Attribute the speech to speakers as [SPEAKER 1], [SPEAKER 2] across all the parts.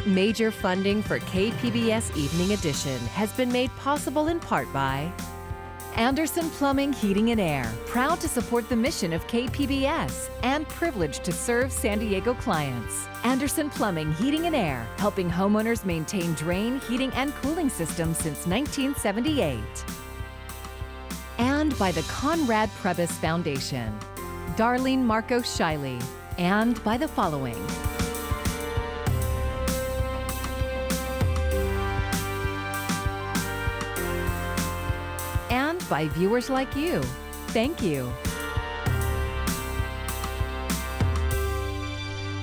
[SPEAKER 1] Major funding for KPBS Evening Edition has been made possible in part by Anderson Plumbing, Heating and Air, proud to support the mission of KPBS and privileged to serve San Diego clients. Anderson Plumbing, Heating and Air, helping homeowners maintain drain, heating, and cooling systems since 1978. And by the Conrad Prebys Foundation, Darlene Marco Shiley, and by the following. And by viewers like you. Thank you.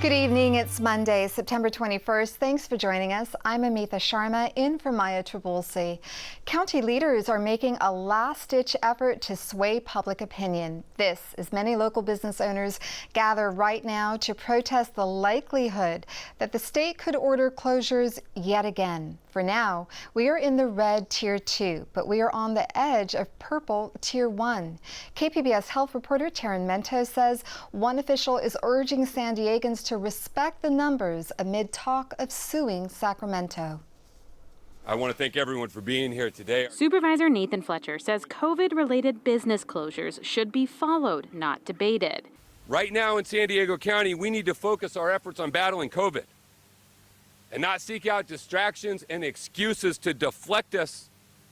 [SPEAKER 2] Good evening. It's Monday, September 21st. Thanks for joining us. I'm Amitha Sharma, in for Maya Trabulsi. County leaders are making a last-ditch effort to sway public opinion. This, as many local business owners gather right now to protest the likelihood that the state could order closures yet again. For now, we are in the red Tier 2, but we are on the edge of purple Tier 1. KPBS health reporter Taryn Mento says one official is urging San Diegans to respect the numbers amid talk of suing Sacramento.
[SPEAKER 3] I want to thank everyone for being here today.
[SPEAKER 4] Supervisor Nathan Fletcher says COVID-related business closures should be followed, not debated.
[SPEAKER 3] Right now in San Diego County, we need to focus our efforts on battling COVID and not seek out distractions and excuses to deflect us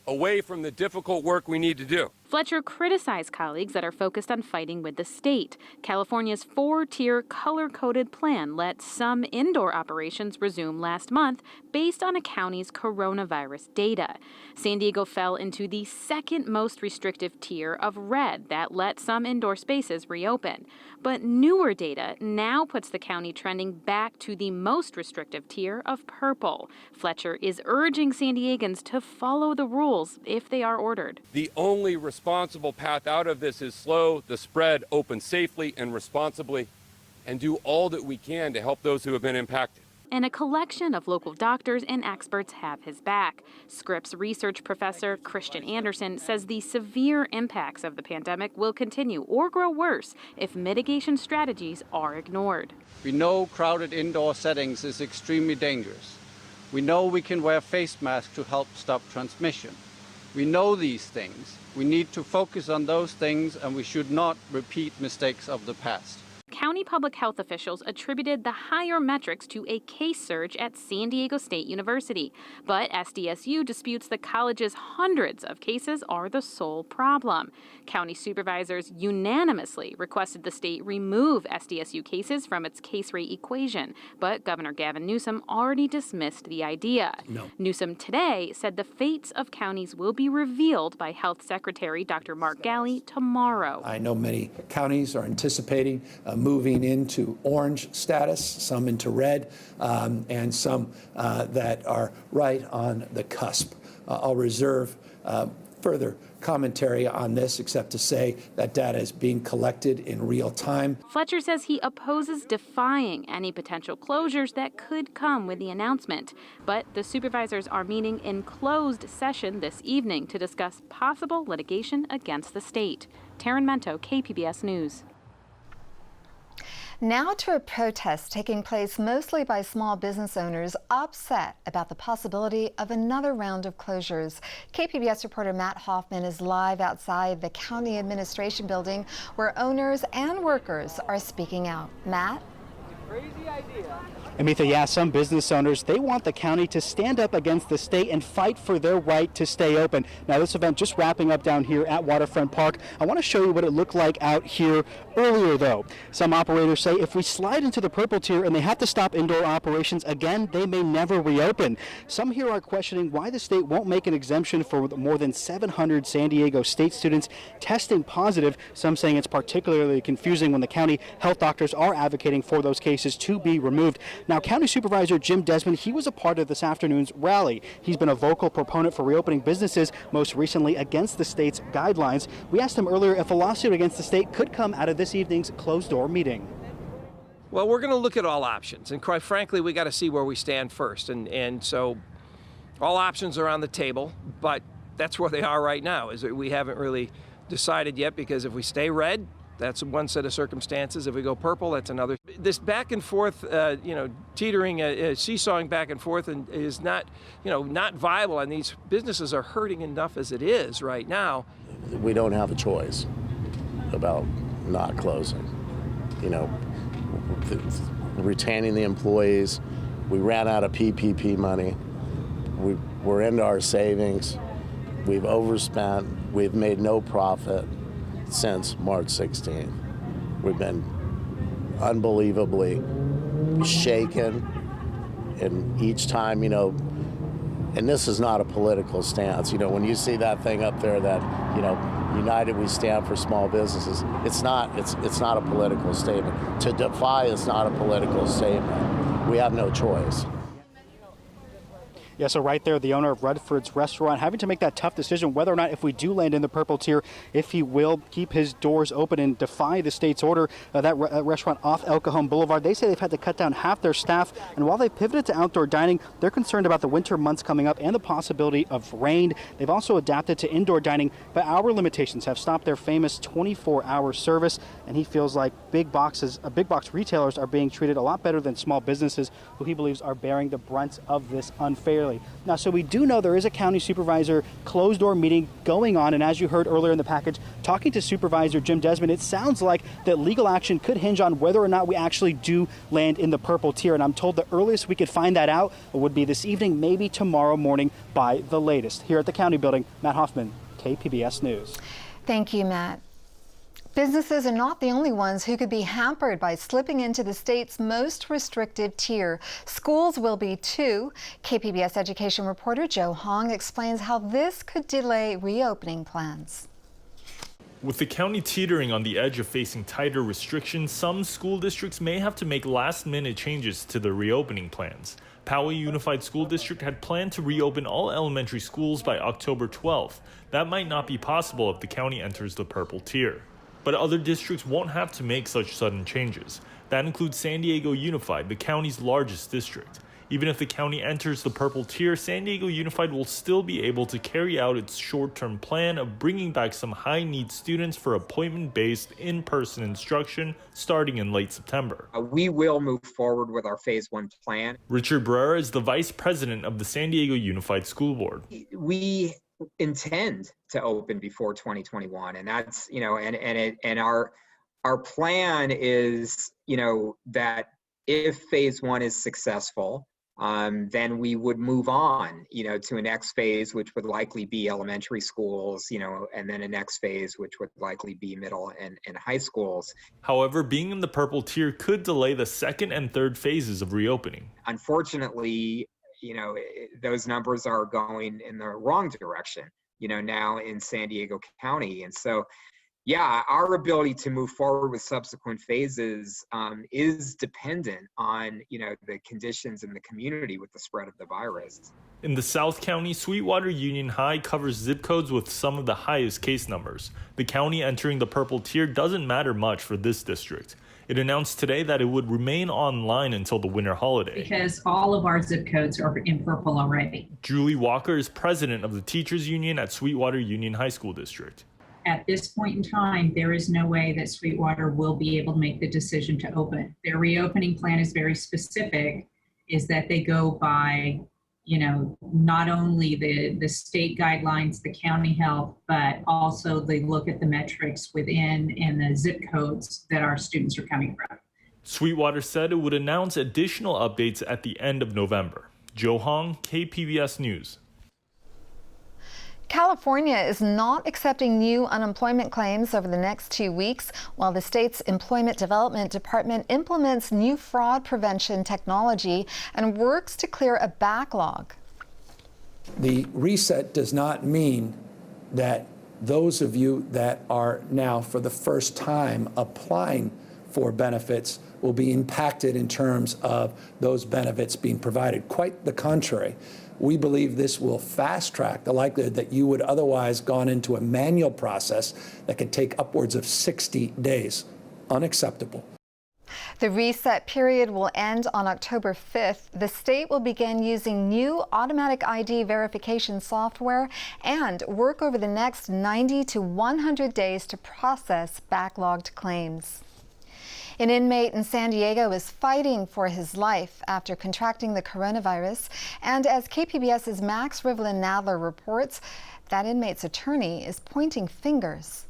[SPEAKER 3] away from the difficult work we need to do.
[SPEAKER 4] Fletcher criticized colleagues that are focused on fighting with the state. California's 4-tier color-coded plan let some indoor operations resume last month based on a county's coronavirus data. San Diego fell into the second most restrictive tier of red that let some indoor spaces reopen. But newer data now puts the county trending back to the most restrictive tier of purple. Fletcher is urging San Diegans to follow the rules if they are ordered.
[SPEAKER 3] The only responsible path out of this is slow the spread, open safely and responsibly, and do all that we can to help those who have been impacted.
[SPEAKER 4] And a collection of local doctors and experts have his back. Scripps research professor Christian Anderson says the severe impacts of the pandemic will continue or grow worse if mitigation strategies are ignored.
[SPEAKER 5] We know crowded indoor settings is extremely dangerous. We know we can wear face masks to help stop transmission. We know these things. We need to focus on those things, and we should not repeat mistakes of the past.
[SPEAKER 4] County public health officials attributed the higher metrics to a case surge at San Diego State University. But SDSU disputes the college's hundreds of cases are the sole problem. County supervisors unanimously requested the state remove SDSU cases from its case rate equation. But Governor Gavin Newsom already dismissed the idea.
[SPEAKER 6] No.
[SPEAKER 4] Newsom today said the fates of counties will be revealed by Health Secretary Dr. Mark Galley tomorrow.
[SPEAKER 6] I know many counties are anticipating moving into orange status, some into red, and some that are right on the cusp. I'll reserve further commentary on this, except to say that data is being collected in real time.
[SPEAKER 4] Fletcher says he opposes defying any potential closures that could come with the announcement. But the supervisors are meeting in closed session this evening to discuss possible litigation against the state. Taryn Mento, KPBS News.
[SPEAKER 2] Now to a protest taking place mostly by small business owners upset about the possibility of another round of closures. KPBS reporter Matt Hoffman is live outside the county administration building where owners and workers are speaking out. Matt?
[SPEAKER 7] Crazy idea.
[SPEAKER 8] Amitha, yeah, some business owners, they want the county to stand up against the state and fight for their right to stay open. Now, this event just wrapping up down here at Waterfront Park. I want to show you what it looked like out here earlier, though. Some operators say if we slide into the purple tier and they have to stop indoor operations again, they may never reopen. Some here are questioning why the state won't make an exemption for more than 700 San Diego State students testing positive. Some saying it's particularly confusing when the county health doctors are advocating for those cases to be removed. Now, County Supervisor Jim Desmond, he was a part of this afternoon's rally. He's been a vocal proponent for reopening businesses, most recently against the state's guidelines. We asked him earlier if a lawsuit against the state could come out of this evening's closed-door meeting.
[SPEAKER 7] Well, we're going to look at all options, and quite frankly, we got to see where we stand first. And so all options are on the table, but that's where they are right now, is that we haven't really decided yet, because if we stay red, that's one set of circumstances. If we go purple, that's another. This back and forth, teetering, seesawing back and forth, and is not, not viable. And these businesses are hurting enough as it is right now.
[SPEAKER 9] We don't have a choice about not closing. Retaining the employees. We ran out of PPP money. We're into our savings. We've overspent. We've made no profit since March 16th. We've been unbelievably shaken, and each time, and this is not a political stance. When you see that thing up there that, United we stand for small businesses, it's not a political statement. To defy is not a political statement. We have no choice.
[SPEAKER 8] Yeah, so right there, the owner of Redford's Restaurant having to make that tough decision whether or not, if we do land in the purple tier, if he will keep his doors open and defy the state's order. That restaurant off El Cajon Boulevard, they say they've had to cut down half their staff. And while they've pivoted to outdoor dining, they're concerned about the winter months coming up and the possibility of rain. They've also adapted to indoor dining, but hour limitations have stopped their famous 24-hour service. And he feels like big box retailers are being treated a lot better than small businesses, who he believes are bearing the brunt of this unfairly. Now, so we do know there is a county supervisor closed door meeting going on, and as you heard earlier in the package, talking to Supervisor Jim Desmond, it sounds like that legal action could hinge on whether or not we actually do land in the purple tier. And I'm told the earliest we could find that out would be this evening, maybe tomorrow morning by the latest. Here at the county building, Matt Hoffman, KPBS News.
[SPEAKER 2] Thank you, Matt. Businesses are not the only ones who could be hampered by slipping into the state's most restrictive tier. Schools will be too. KPBS education reporter Joe Hong explains how this could delay reopening plans.
[SPEAKER 10] With the county teetering on the edge of facing tighter restrictions, some school districts may have to make last-minute changes to their reopening plans. Poway Unified School District had planned to reopen all elementary schools by October 12th. That might not be possible if the county enters the purple tier. But other districts won't have to make such sudden changes. That includes San Diego Unified, the county's largest district. Even if the county enters the purple tier, San Diego Unified will still be able to carry out its short-term plan of bringing back some high-need students for appointment-based in-person instruction starting in late September.
[SPEAKER 11] We will move forward with our phase 1 plan.
[SPEAKER 10] Richard Barrera is the vice president of the San Diego Unified School Board.
[SPEAKER 11] We intend to open before 2021, and that's and our plan is that if phase 1 is successful, then we would move on to a next phase, which would likely be elementary schools, and then a next phase which would likely be middle and high schools.
[SPEAKER 10] However, being in the purple tier could delay the second and third phases of reopening.
[SPEAKER 11] Unfortunately, those numbers are going in the wrong direction, now in San Diego County. And so, yeah, our ability to move forward with subsequent phases is dependent on, the conditions in the community with the spread of the virus.
[SPEAKER 10] In the South County, Sweetwater Union High covers zip codes with some of the highest case numbers. The county entering the purple tier doesn't matter much for this district. It announced today that it would remain online until the winter holiday.
[SPEAKER 12] Because all of our zip codes are in purple already.
[SPEAKER 10] Julie Walker is president of the Teachers Union at Sweetwater Union High School District.
[SPEAKER 12] At this point in time, there is no way that Sweetwater will be able to make the decision to open. Their reopening plan is very specific, is that they go by, not only the state guidelines, the county health, but also they look at the metrics within and the zip codes that our students are coming from.
[SPEAKER 10] Sweetwater said it would announce additional updates at the end of November. Joe Hong, KPBS News.
[SPEAKER 2] California is not accepting new unemployment claims over the next 2 weeks while the state's Employment Development Department implements new fraud prevention technology and works to clear a backlog.
[SPEAKER 6] The reset does not mean that those of you that are now for the first time applying for benefits will be impacted in terms of those benefits being provided. Quite the contrary. We believe this will fast track the likelihood that you would otherwise gone into a manual process that could take upwards of 60 days. Unacceptable.
[SPEAKER 2] The reset period will end on October 5th. The state will begin using new automatic ID verification software and work over the next 90 to 100 days to process backlogged claims. An inmate in San Diego is fighting for his life after contracting the coronavirus. And as KPBS's Max Rivlin-Nadler reports, that inmate's attorney is pointing fingers.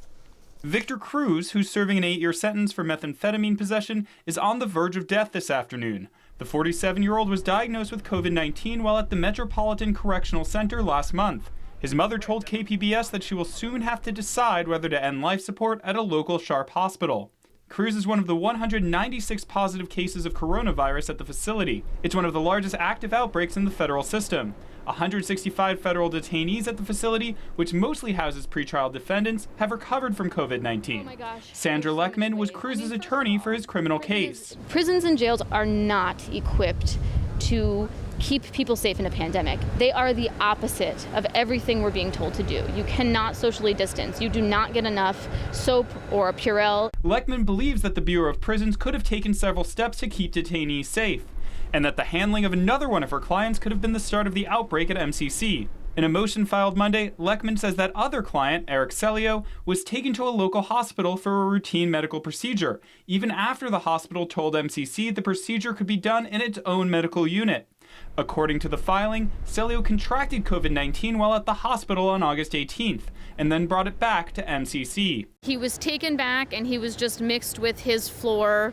[SPEAKER 13] Victor Cruz, who's serving an 8-year sentence for methamphetamine possession, is on the verge of death this afternoon. The 47-year-old was diagnosed with COVID-19 while at the Metropolitan Correctional Center last month. His mother told KPBS that she will soon have to decide whether to end life support at a local Sharp hospital. Cruz is one of the 196 positive cases of coronavirus at the facility. It's one of the largest active outbreaks in the federal system. 165 federal detainees at the facility, which mostly houses pretrial defendants, have recovered from COVID-19.
[SPEAKER 14] Oh my gosh.
[SPEAKER 13] Sandra Leckman was Cruz's attorney for his criminal case.
[SPEAKER 14] Prisons and jails are not equipped to keep people safe in a pandemic. They are the opposite of everything we're being told to do. You cannot socially distance. You do not get enough soap or a Purell.
[SPEAKER 13] Leckman believes that the Bureau of Prisons could have taken several steps to keep detainees safe, and that the handling of another one of her clients could have been the start of the outbreak at MCC. In a motion filed Monday, Leckman says that other client, Eric Celio, was taken to a local hospital for a routine medical procedure, even after the hospital told MCC the procedure could be done in its own medical unit. According to the filing, Celio contracted COVID-19 while at the hospital on August 18th, and then brought it back to MCC.
[SPEAKER 14] He was taken back and he was just mixed with his floor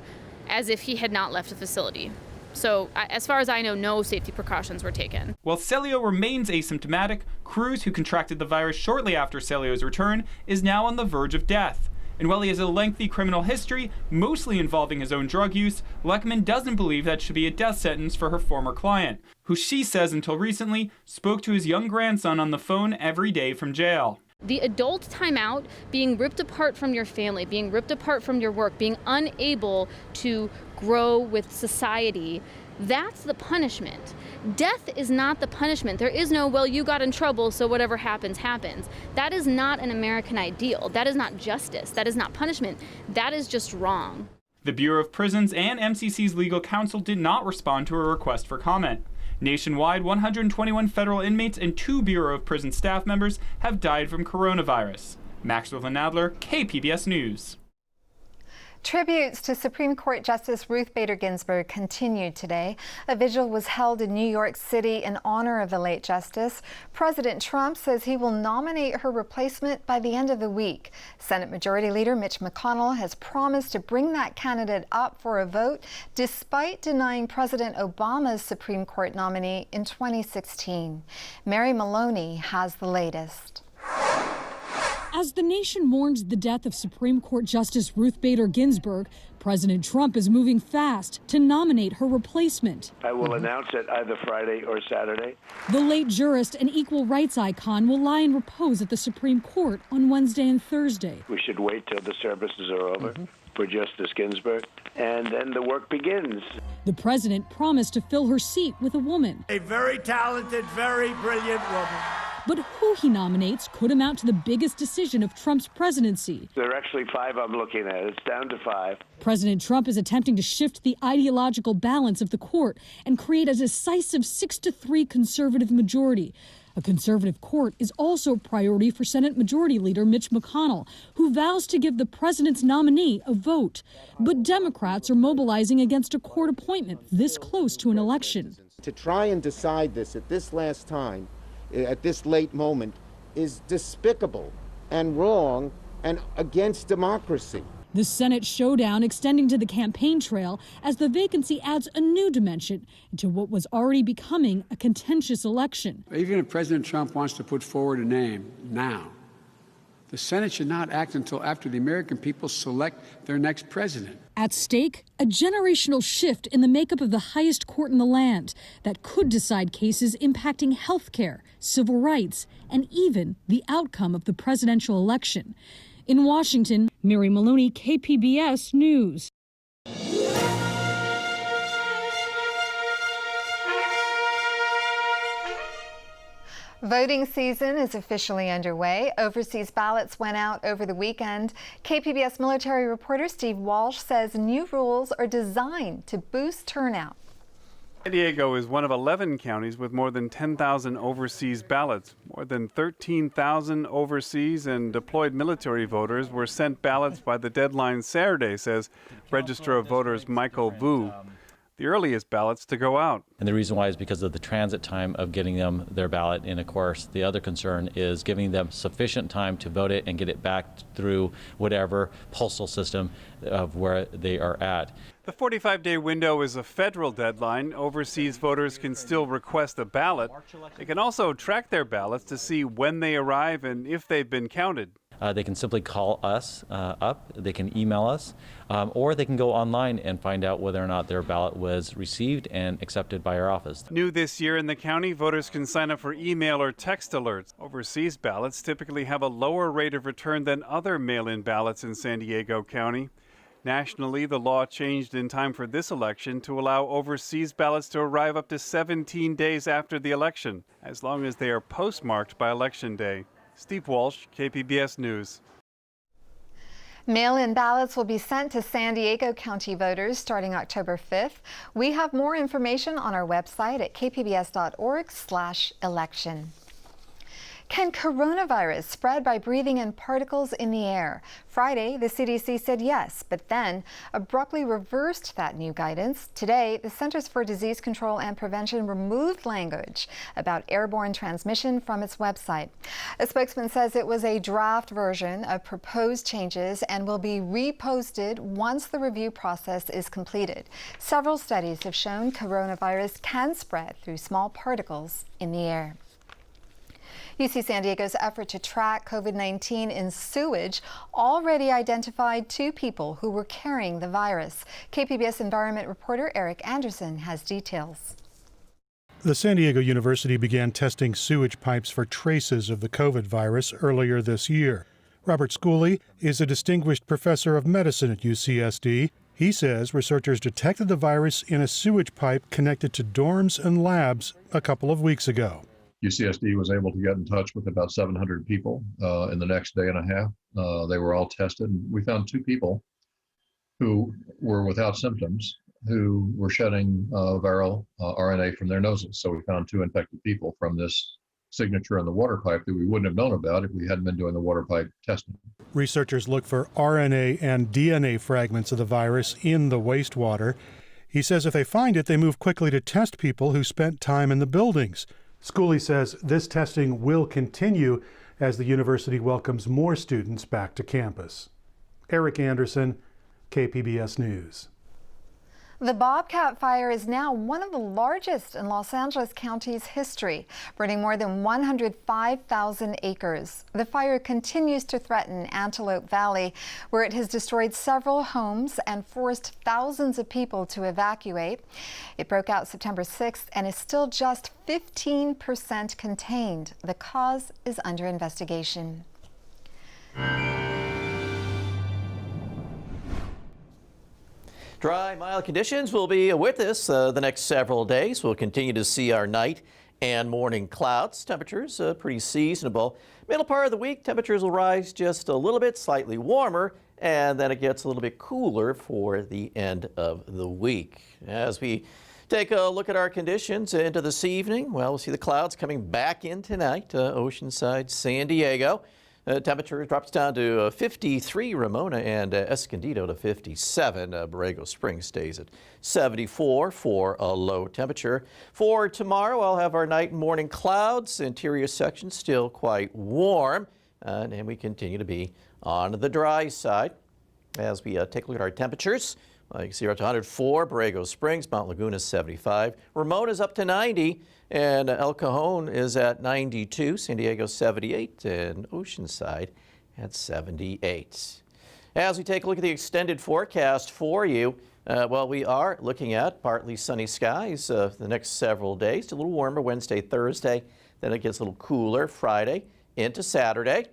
[SPEAKER 14] as if he had not left the facility. So as far as I know, no safety precautions were taken.
[SPEAKER 13] While Celio remains asymptomatic, Cruz, who contracted the virus shortly after Celio's return, is now on the verge of death. And while he has a lengthy criminal history, mostly involving his own drug use, Leckman doesn't believe that should be a death sentence for her former client, who she says until recently spoke to his young grandson on the phone every day from jail.
[SPEAKER 14] The adult timeout, being ripped apart from your family, being ripped apart from your work, being unable to grow with society, that's the punishment. Death is not the punishment. There is no, well, you got in trouble, so whatever happens, happens. That is not an American ideal. That is not justice. That is not punishment. That is just wrong.
[SPEAKER 13] The Bureau of Prisons and MCC's legal counsel did not respond to a request for comment. Nationwide, 121 federal inmates and 2 Bureau of Prison staff members have died from coronavirus. Max Rivlin-Nadler, KPBS News.
[SPEAKER 2] Tributes to Supreme Court Justice Ruth Bader Ginsberg continued today. A vigil was held in New York City in honor of the late justice. President Trump says he will nominate her replacement by the end of the week. Senate Majority Leader Mitch McConnell has promised to bring that candidate up for a vote, despite denying President Obama's Supreme Court nominee in 2016. Mary Maloney has the latest.
[SPEAKER 15] As the nation mourns the death of Supreme Court Justice Ruth Bader Ginsberg, President Trump is moving fast to nominate her replacement.
[SPEAKER 16] I will announce it either Friday or Saturday.
[SPEAKER 15] The late jurist and equal rights icon will lie in repose at the Supreme Court on Wednesday and Thursday.
[SPEAKER 16] We should wait till the services are over for Justice Ginsburg, and then the work begins.
[SPEAKER 15] The president promised to fill her seat with a woman.
[SPEAKER 17] A very talented, very brilliant woman.
[SPEAKER 15] But who he nominates could amount to the biggest decision of Trump's presidency.
[SPEAKER 16] There are actually 5 I'm looking at. It's down to 5.
[SPEAKER 15] President Trump is attempting to shift the ideological balance of the court and create a decisive 6-3 conservative majority. A conservative court is also a priority for Senate Majority Leader Mitch McConnell, who vows to give the president's nominee a vote. But Democrats are mobilizing against a court appointment this close to an election.
[SPEAKER 18] To try and decide this at this last time, at this late moment, is despicable and wrong and against democracy.
[SPEAKER 15] The Senate showdown extending to the campaign trail as the vacancy adds a new dimension to what was already becoming a contentious election.
[SPEAKER 19] Even if President Trump wants to put forward a name now, the Senate should not act until after the American people select their next president.
[SPEAKER 15] At stake, a generational shift in the makeup of the highest court in the land that could decide cases impacting health care, civil rights, and even the outcome of the presidential election. In Washington, Mary Maloney, KPBS News.
[SPEAKER 2] Voting season is officially underway. Overseas ballots went out over the weekend. KPBS military reporter Steve Walsh says new rules are designed to boost turnout.
[SPEAKER 20] San Diego is one of 11 counties with more than 10,000 overseas ballots. More than 13,000 overseas and deployed military voters were sent ballots by the deadline Saturday, says Register of Voters Michael Vu. The earliest ballots to go out.
[SPEAKER 21] And the reason why is because of the transit time of getting them their ballot. And of course, the other concern is giving them sufficient time to vote it and get it back through whatever postal system of where they are at.
[SPEAKER 20] The 45-day window is a federal deadline. Overseas voters can still request a ballot. They can also track their ballots to see when they arrive and if they've been counted.
[SPEAKER 21] They can simply call us up, they can email us, or they can go online and find out whether or not their ballot was received and accepted by our office.
[SPEAKER 20] New this year in the county, voters can sign up for email or text alerts. Overseas ballots typically have a lower rate of return than other mail-in ballots in San Diego County. Nationally, the law changed in time for this election to allow overseas ballots to arrive up to 17 days after the election, as long as they are postmarked by Election Day. Steve Walsh, KPBS News.
[SPEAKER 2] Mail-in ballots will be sent to San Diego County voters starting October 5th. We have more information on our website at kpbs.org/election. Can coronavirus spread by breathing in particles in the air? Friday, the CDC said yes, but then abruptly reversed that new guidance. Today, the Centers for Disease Control and Prevention removed language about airborne transmission from its website. A spokesman says it was a draft version of proposed changes and will be reposted once the review process is completed. Several studies have shown coronavirus can spread through small particles in the air. UC San Diego's effort to track COVID-19 in sewage already identified 2 people who were carrying the virus. KPBS environment reporter Eric Anderson has details.
[SPEAKER 22] The San Diego University began testing sewage pipes for traces of the COVID virus earlier this year. Robert Schooley is a distinguished professor of medicine at UCSD. He says researchers detected the virus in a sewage pipe connected to dorms and labs a couple of weeks ago.
[SPEAKER 23] UCSD was able to get in touch with about 700 people in the next day and a half. They were all tested. And we found 2 people who were without symptoms who were shedding viral RNA from their noses. So we found 2 infected people from this signature in the water pipe that we wouldn't have known about if we hadn't been doing the water pipe testing.
[SPEAKER 22] Researchers look for RNA and DNA fragments of the virus in the wastewater. He says if they find it, they move quickly to test people who spent time in the buildings. Schooley says this testing will continue as the university welcomes more students back to campus. Eric Anderson, KPBS News.
[SPEAKER 2] The bobcat fire is now one of the largest in Los Angeles County's history, burning more than 105,000 acres. The fire continues to threaten Antelope Valley, where it has destroyed several homes and forced thousands of people to evacuate. It broke out September 6th and is still just 15% contained. The cause is under investigation.
[SPEAKER 24] Dry, mild conditions will be with us the next several days. We'll continue to see our night and morning clouds. Temperatures pretty seasonable. Middle part of the week, temperatures will rise just a little bit, slightly warmer, and then it gets a little bit cooler for the end of the week. As we take a look at our conditions into this evening, well, we'll see the clouds coming back in tonight, Oceanside, San Diego. Temperature drops down to 53, Ramona and Escondido to 57. Borrego Springs stays at 74 for a low temperature. For tomorrow, I'll have our night and morning clouds. Interior section still quite warm, and we continue to be on the dry side. As we take a look at our temperatures, you can see we're up to 104, Borrego Springs, Mount Laguna 75, Ramona's up to 90, and El Cajon is at 92, San Diego 78, and Oceanside at 78. As we take a look at the extended forecast for you, well, we are looking at partly sunny skies the next several days. A little warmer Wednesday, Thursday, then it gets a little cooler Friday into Saturday.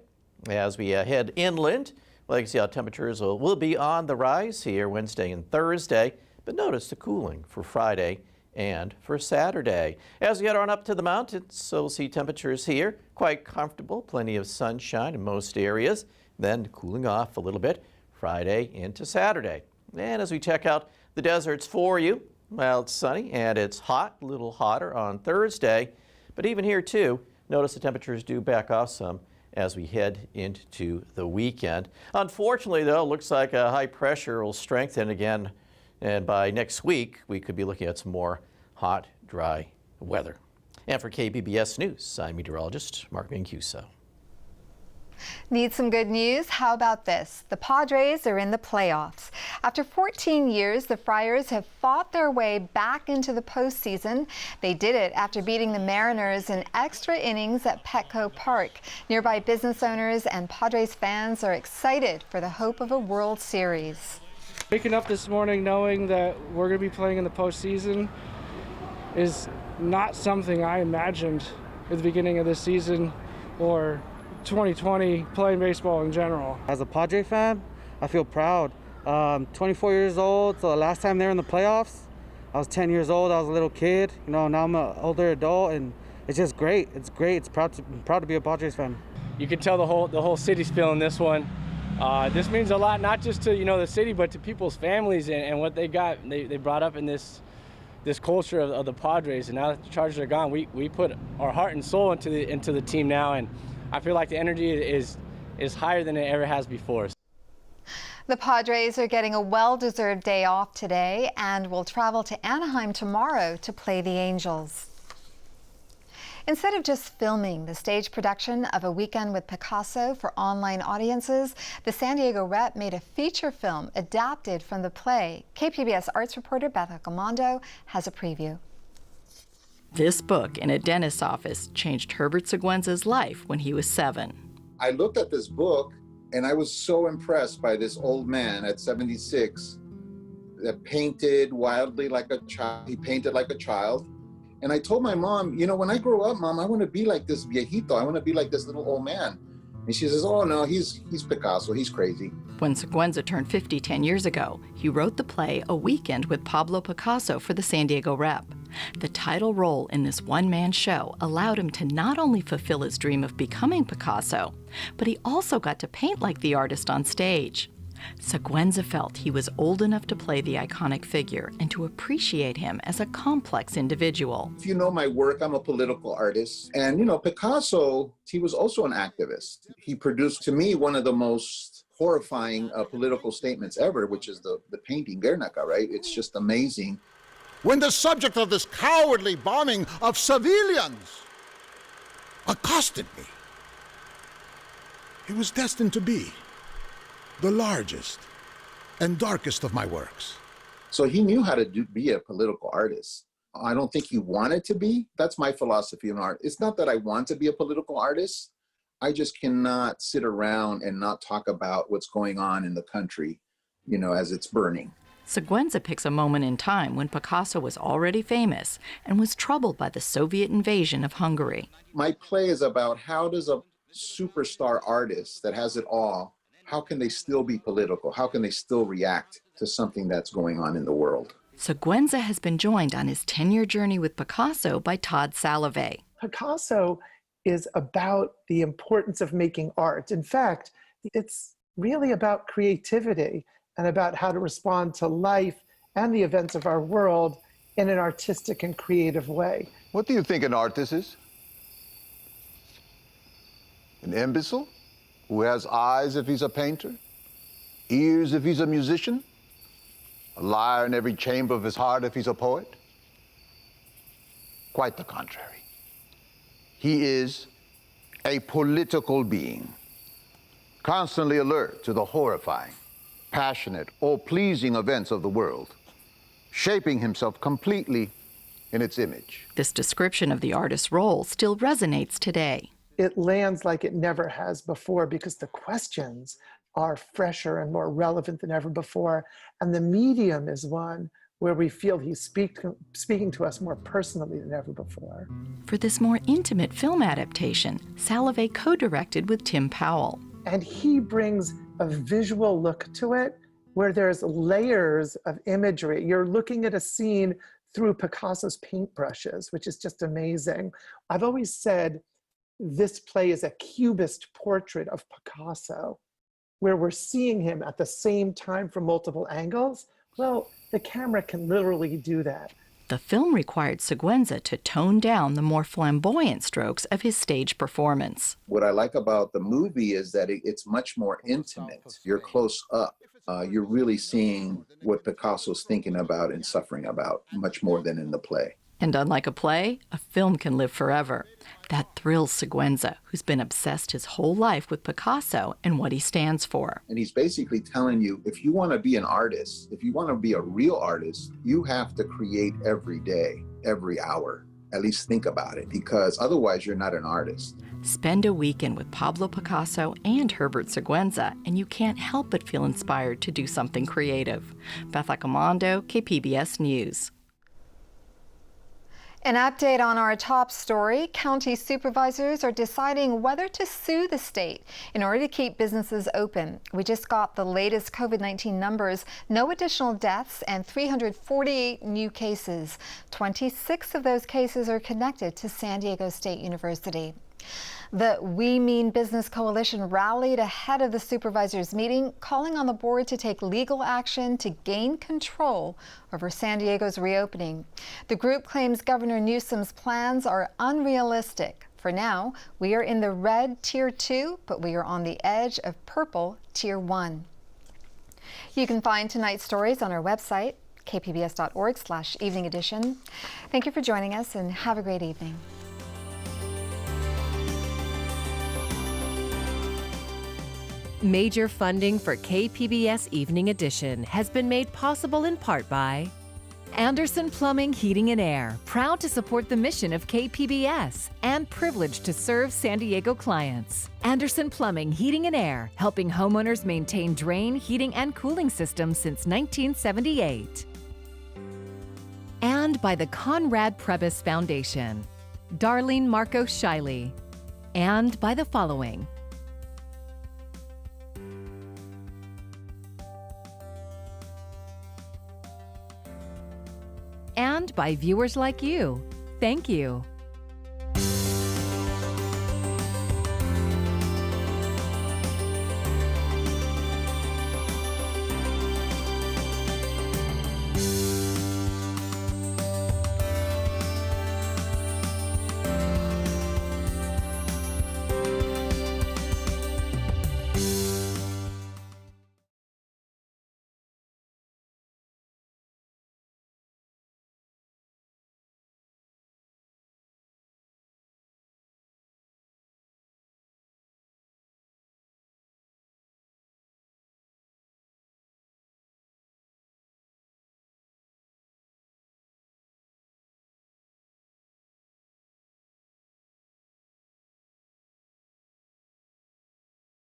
[SPEAKER 24] As we head inland, well, you can see how temperatures will be on the rise here Wednesday and Thursday, but notice the cooling for Friday and for Saturday. As we head on up to the mountains, so we'll see temperatures here quite comfortable, plenty of sunshine in most areas, then cooling off a little bit Friday into Saturday. And as we check out the deserts for you, well, it's sunny and it's hot, a little hotter on Thursday, but even here too, notice the temperatures do back off some as we head into the weekend. Unfortunately, though, it looks like a high pressure will strengthen again, and by next week, we could be looking at some more hot, dry weather. And for KPBS News, I'm meteorologist Mark Mancuso.
[SPEAKER 2] Need some good news? How about this? The Padres are in the playoffs. After 14 years, the Friars have fought their way back into the postseason. They did it after beating the Mariners in extra innings at Petco Park. Nearby business owners and Padres fans are excited for the hope of a World Series.
[SPEAKER 1] Waking up this morning knowing that we're going to be playing in the postseason is not something I imagined at the beginning of this season or 2020 playing baseball in general.
[SPEAKER 3] As a Padre fan, I feel proud. 24 years old, so the last time they were in the playoffs, I was 10 years old, I was a little kid. You know, now I'm an older adult, and it's just great. It's great. I'm proud to be a Padres fan.
[SPEAKER 1] You can tell the whole city's feeling this one. This means a lot, not just to the city, but to people's families and what they got. They brought up in this culture of the Padres, and now that the Chargers are gone, we put our heart and soul into the team now, and I feel like the energy is higher than it ever has before.
[SPEAKER 2] The Padres are getting a well-deserved day off today and will travel to Anaheim tomorrow to play the Angels. Instead of just filming the stage production of A Weekend with Picasso for online audiences, the San Diego Rep made a feature film adapted from the play. KPBS arts reporter Beth Accomando has a preview.
[SPEAKER 4] This book in a dentist's office changed Herbert Siguenza's life when he was 7.
[SPEAKER 5] I looked at this book and I was so impressed by this old man at 76 that painted wildly like a child. He painted like a child. And I told my mom, when I grow up, Mom, I want to be like this viejito. I want to be like this little old man. And she says, oh no, he's Picasso, he's crazy.
[SPEAKER 4] When Siguenza turned 50 10 years ago, he wrote the play A Weekend with Pablo Picasso for the San Diego Rep. The title role in this one-man show allowed him to not only fulfill his dream of becoming Picasso, but he also got to paint like the artist on stage. Siguenza felt he was old enough to play the iconic figure and to appreciate him as a complex individual.
[SPEAKER 5] If you know my work, I'm a political artist. And, Picasso, he was also an activist. He produced, to me, one of the most horrifying political statements ever, which is the painting Guernica, right? It's just amazing.
[SPEAKER 25] When the subject of this cowardly bombing of civilians accosted me, it was destined to be the largest and darkest of my works.
[SPEAKER 5] So he knew how to be a political artist. I don't think he wanted to be. That's my philosophy in art. It's not that I want to be a political artist. I just cannot sit around and not talk about what's going on in the country, as it's burning.
[SPEAKER 4] Siguenza picks a moment in time when Picasso was already famous and was troubled by the Soviet invasion of Hungary.
[SPEAKER 5] My play is about how does a superstar artist that has it all, how can they still be political? How can they still react to something that's going on in the world?
[SPEAKER 4] Siguenza has been joined on his 10-year journey with Picasso by Todd Salovey.
[SPEAKER 26] Picasso is about the importance of making art. In fact, it's really about creativity and about how to respond to life and the events of our world in an artistic and creative way.
[SPEAKER 25] What do you think an artist is? An imbecile who has eyes if he's a painter, ears if he's a musician, a liar in every chamber of his heart if he's a poet? Quite the contrary. He is a political being, constantly alert to the horrifying, passionate, or pleasing events of the world, shaping himself completely in its image.
[SPEAKER 4] This description of the artist's role still resonates today.
[SPEAKER 26] It lands like it never has before because the questions are fresher and more relevant than ever before. And the medium is one where we feel he's speaking to us more personally than ever before.
[SPEAKER 4] For this more intimate film adaptation, Salovey co-directed with Tim Powell.
[SPEAKER 26] And he brings a visual look to it where there's layers of imagery. You're looking at a scene through Picasso's paintbrushes, which is just amazing. I've always said this play is a cubist portrait of Picasso, where we're seeing him at the same time from multiple angles. Well, the camera can literally do that.
[SPEAKER 4] The film required Siguenza to tone down the more flamboyant strokes of his stage performance.
[SPEAKER 5] What I like about the movie is that it's much more intimate. You're close up. You're really seeing what Picasso's thinking about and suffering about, much more than in the play.
[SPEAKER 4] And unlike a play, a film can live forever. That thrills Siguenza, who's been obsessed his whole life with Picasso and what he stands for.
[SPEAKER 5] And he's basically telling you, if you want to be an artist, if you want to be a real artist, you have to create every day, every hour. At least think about it, because otherwise you're not an artist.
[SPEAKER 4] Spend a weekend with Pablo Picasso and Herbert Siguenza, and you can't help but feel inspired to do something creative. Beth Accomando, KPBS News.
[SPEAKER 2] An update on our top story. County supervisors are deciding whether to sue the state in order to keep businesses open. We just got the latest COVID-19 numbers. No additional deaths and 348 new cases. 26 of those cases are connected to San Diego State University. The We Mean Business Coalition rallied ahead of the supervisors' meeting, calling on the board to take legal action to gain control over San Diego's reopening. The group claims Governor Newsom's plans are unrealistic. For now, we are in the red Tier 2, but we are on the edge of purple Tier 1. You can find tonight's stories on our website, kpbs.org/evening edition. Thank you for joining us and have a great evening.
[SPEAKER 7] Major funding for KPBS Evening Edition has been made possible in part by Anderson Plumbing, Heating and Air, proud to support the mission of KPBS and privileged to serve San Diego clients. Anderson Plumbing, Heating and Air, helping homeowners maintain drain, heating, and cooling systems since 1978. And by the Conrad Prebys Foundation, Darlene Marcos Shiley. And by the following: and by viewers like you. Thank you.